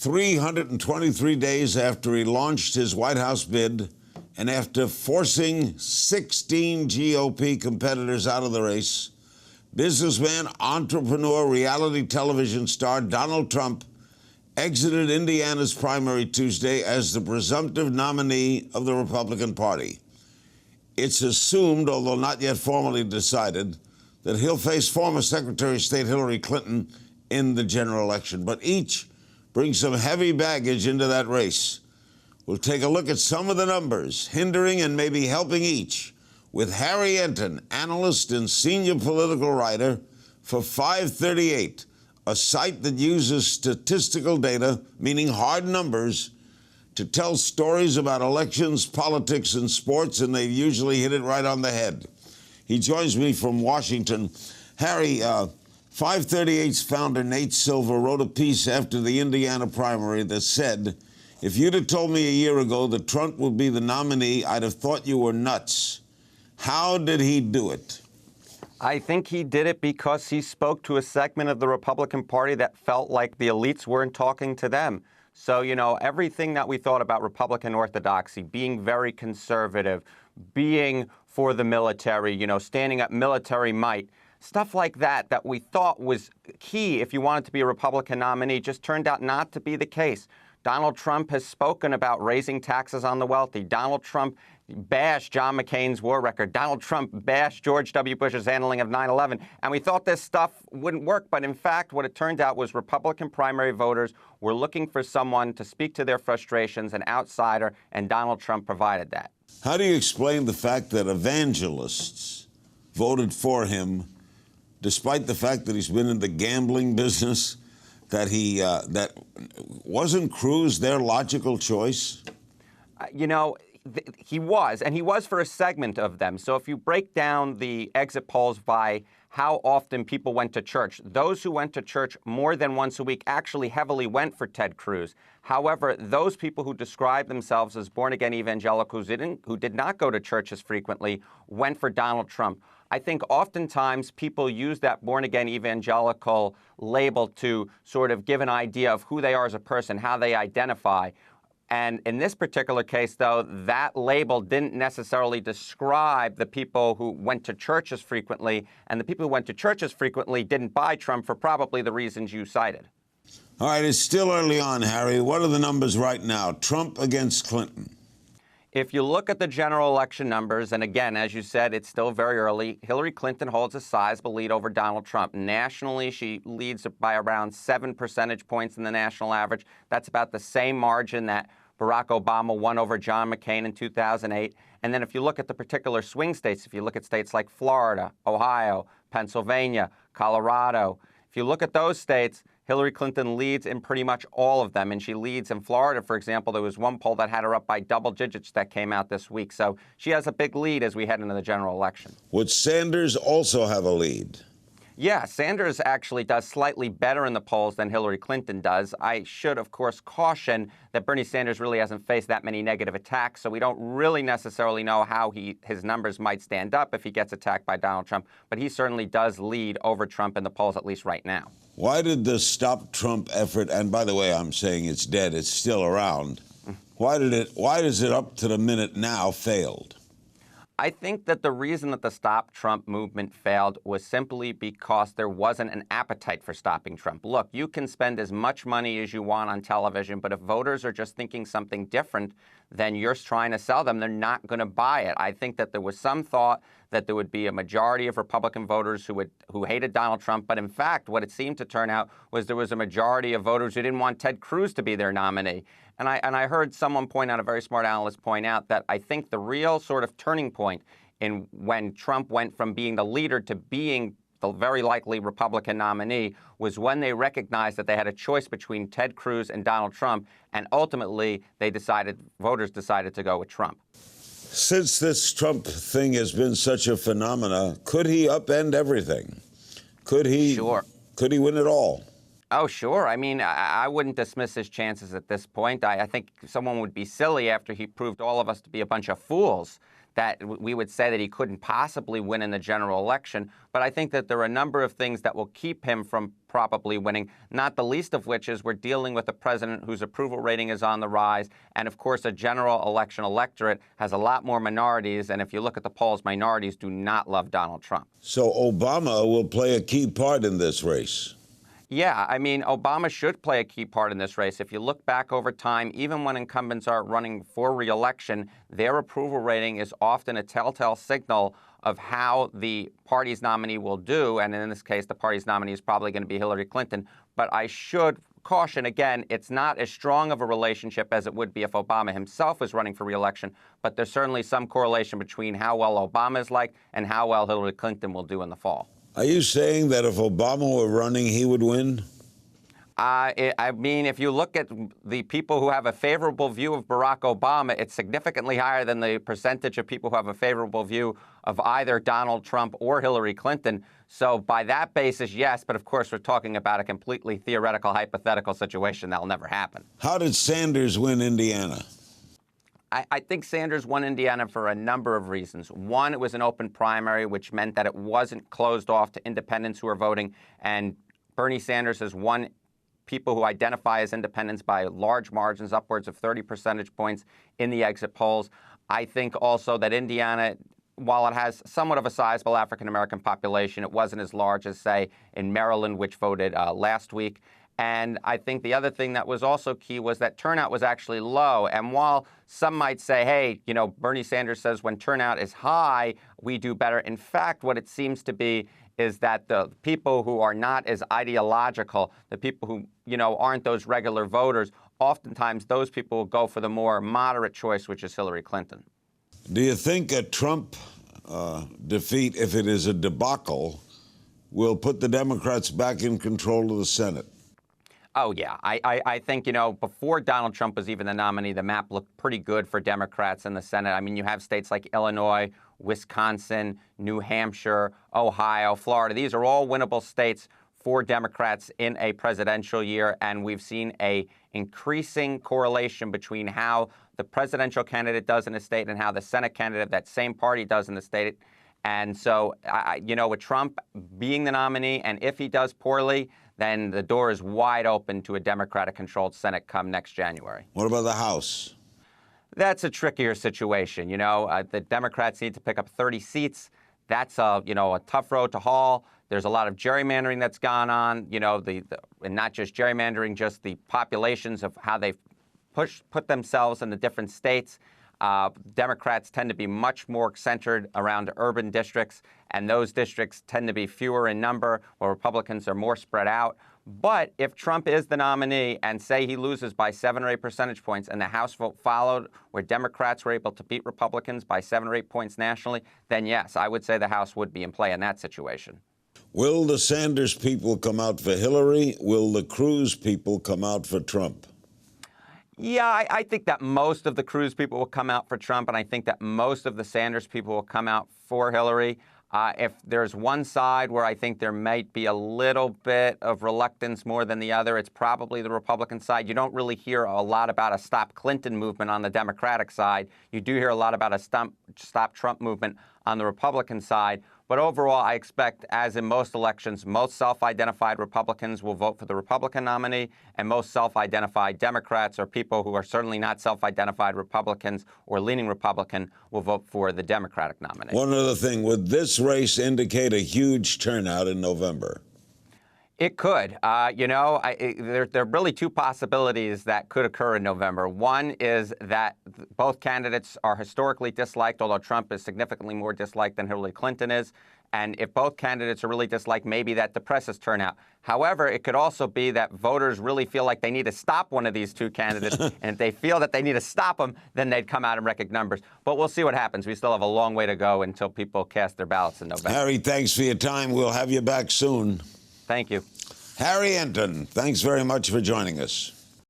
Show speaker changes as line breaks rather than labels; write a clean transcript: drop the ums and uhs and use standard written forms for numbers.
323 days after he launched his White House bid and after forcing 16 GOP competitors out of the race, businessman, entrepreneur, reality television star Donald Trump exited Indiana's primary Tuesday as the presumptive nominee of the Republican Party. It's assumed, although not yet formally decided, that he'll face former Secretary of State Hillary Clinton in the general election. But each brings some heavy baggage into that race. We'll take a look at some of the numbers hindering and maybe helping each with Harry Enten, analyst and senior political writer for FiveThirtyEight, a site that uses statistical data, meaning hard numbers, to tell stories about elections, politics, and sports, and they usually hit it right on the head. He joins me from Washington. Harry, FiveThirtyEight's founder, Nate Silver, wrote a piece after the Indiana primary that said, "If you'd have told me a year ago that Trump would be the nominee, I'd have thought you were nuts." How did he do it?
I think he did it because he spoke to a segment of the Republican Party that felt like the elites weren't talking to them. So, everything that we thought about Republican orthodoxy, being very conservative, being for the military, standing up military might, stuff like that we thought was key if you wanted to be a Republican nominee, just turned out not to be the case. Donald Trump has spoken about raising taxes on the wealthy. Donald Trump bashed John McCain's war record. Donald Trump bashed George W. Bush's handling of 9/11. And we thought this stuff wouldn't work. But in fact, what it turned out was Republican primary voters were looking for someone to speak to their frustrations, an outsider, and Donald Trump provided that.
How do you explain the fact that evangelists voted for him, despite the fact that he's been in the gambling business, that that wasn't Cruz their logical choice?
He was for a segment of them. So if you break down the exit polls by how often people went to church, those who went to church more than once a week actually heavily went for Ted Cruz. However, those people who describe themselves as born-again evangelicals who did not go to church as frequently went for Donald Trump. I think oftentimes people use that born-again evangelical label to sort of give an idea of who they are as a person, how they identify. And in this particular case, though, that label didn't necessarily describe the people who went to churches frequently, and the people who went to churches frequently didn't buy Trump for probably the reasons you cited.
All right, it's still early on, Harry. What are the numbers right now? Trump against Clinton.
If you look at the general election numbers, and again, as you said, it's still very early, Hillary Clinton holds a sizable lead over Donald Trump. Nationally, she leads by around 7 percentage points in the national average. That's about the same margin that Barack Obama won over John McCain in 2008. And then if you look at the particular swing states, if you look at states like Florida, Ohio, Pennsylvania, Colorado, if you look at those states, Hillary Clinton leads in pretty much all of them, and she leads in Florida, for example. There was one poll that had her up by double digits that came out this week. So she has a big lead as we head into the general election.
Would Sanders also have a lead?
Yeah, Sanders actually does slightly better in the polls than Hillary Clinton does. I should, of course, caution that Bernie Sanders really hasn't faced that many negative attacks, so we don't really necessarily know how his numbers might stand up if he gets attacked by Donald Trump. But he certainly does lead over Trump in the polls, at least right now.
Why did the Stop Trump effort, and by the way, I'm saying it's dead, it's still around, why is it up to the minute now failed?
I think that the reason that the Stop Trump movement failed was simply because there wasn't an appetite for stopping Trump. Look, you can spend as much money as you want on television, but if voters are just thinking something different than you're trying to sell them, they're not going to buy it. I think that there was some thought that there would be a majority of Republican voters who hated Donald Trump, but in fact, what it seemed to turn out was there was a majority of voters who didn't want Ted Cruz to be their nominee. And I heard someone point out, a very smart analyst point out, that I think the real sort of turning point in when Trump went from being the leader to being the very likely Republican nominee was when they recognized that they had a choice between Ted Cruz and Donald Trump, and ultimately voters decided to go with Trump.
Since this Trump thing has been such a phenomena, could he upend everything? Could he?
Sure.
Could he win it all?
Oh, sure. I mean, I wouldn't dismiss his chances at this point. I think someone would be silly after he proved all of us to be a bunch of fools that we would say that he couldn't possibly win in the general election. But I think that there are a number of things that will keep him from probably winning, not the least of which is we're dealing with a president whose approval rating is on the rise. And of course, a general election electorate has a lot more minorities. And if you look at the polls, minorities do not love Donald Trump.
So Obama will play a key part in this race.
Yeah, I mean, Obama should play a key part in this race. If you look back over time, even when incumbents are running for re-election, their approval rating is often a telltale signal of how the party's nominee will do. And in this case, the party's nominee is probably going to be Hillary Clinton. But I should caution, again, it's not as strong of a relationship as it would be if Obama himself was running for re-election. But there's certainly some correlation between how well Obama is liked and how well Hillary Clinton will do in the fall.
Are you saying that if Obama were running, he would win?
I mean, if you look at the people who have a favorable view of Barack Obama, it's significantly higher than the percentage of people who have a favorable view of either Donald Trump or Hillary Clinton. So by that basis, yes. But of course, we're talking about a completely theoretical, hypothetical situation that will never happen.
How did Sanders win Indiana?
I think Sanders won Indiana for a number of reasons. One, it was an open primary, which meant that it wasn't closed off to independents who are voting. And Bernie Sanders has won people who identify as independents by large margins, upwards of 30 percentage points in the exit polls. I think also that Indiana, while it has somewhat of a sizable African-American population, it wasn't as large as, say, in Maryland, which voted last week. And I think the other thing that was also key was that turnout was actually low. And while some might say, hey, you know, Bernie Sanders says when turnout is high, we do better. In fact, what it seems to be is that the people who are not as ideological, the people who, you know, aren't those regular voters, oftentimes those people will go for the more moderate choice, which is Hillary Clinton.
Do you think a Trump defeat, if it is a debacle, will put the Democrats back in control of the Senate?
Oh, yeah. I think, you know, before Donald Trump was even the nominee, the map looked pretty good for Democrats in the Senate. I mean, you have states like Illinois, Wisconsin, New Hampshire, Ohio, Florida. These are all winnable states for Democrats in a presidential year. And we've seen a increasing correlation between how the presidential candidate does in a state and how the Senate candidate, that same party, does in the state. And so, you know, with Trump being the nominee, and if he does poorly, then the door is wide open to a Democratic-controlled Senate come next January.
What about the House?
That's a trickier situation. You know, the Democrats need to pick up 30 seats. That's a tough road to haul. There's a lot of gerrymandering that's gone on. You know, and not just gerrymandering, just the populations of how they've put themselves in the different states. Democrats tend to be much more centered around urban districts, and those districts tend to be fewer in number, while Republicans are more spread out. But if Trump is the nominee and say he loses by 7 or 8 percentage points and the House vote followed where Democrats were able to beat Republicans by 7 or 8 points nationally, then yes, I would say the House would be in play in that situation.
Will the Sanders people come out for Hillary? Will the Cruz people come out for Trump?
Yeah, I think that most of the Cruz people will come out for Trump, and I think that most of the Sanders people will come out for Hillary. If there's one side where I think there might be a little bit of reluctance more than the other, it's probably the Republican side. You don't really hear a lot about a Stop Clinton movement on the Democratic side. You do hear a lot about a Stop Trump movement on the Republican side. But overall, I expect, as in most elections, most self-identified Republicans will vote for the Republican nominee, and most self-identified Democrats, or people who are certainly not self-identified Republicans or leaning Republican, will vote for the Democratic nominee.
One other thing, would this race indicate a huge turnout in November?
It could. There are really two possibilities that could occur in November. One is that both candidates are historically disliked, although Trump is significantly more disliked than Hillary Clinton is. And if both candidates are really disliked, maybe that depresses turnout. However, it could also be that voters really feel like they need to stop one of these two candidates. And if they feel that they need to stop them, then they'd come out in record numbers. But we'll see what happens. We still have a long way to go until people cast their ballots in November.
Harry, thanks for your time. We'll have you back soon.
Thank you.
Harry Enten, thanks very much for joining us.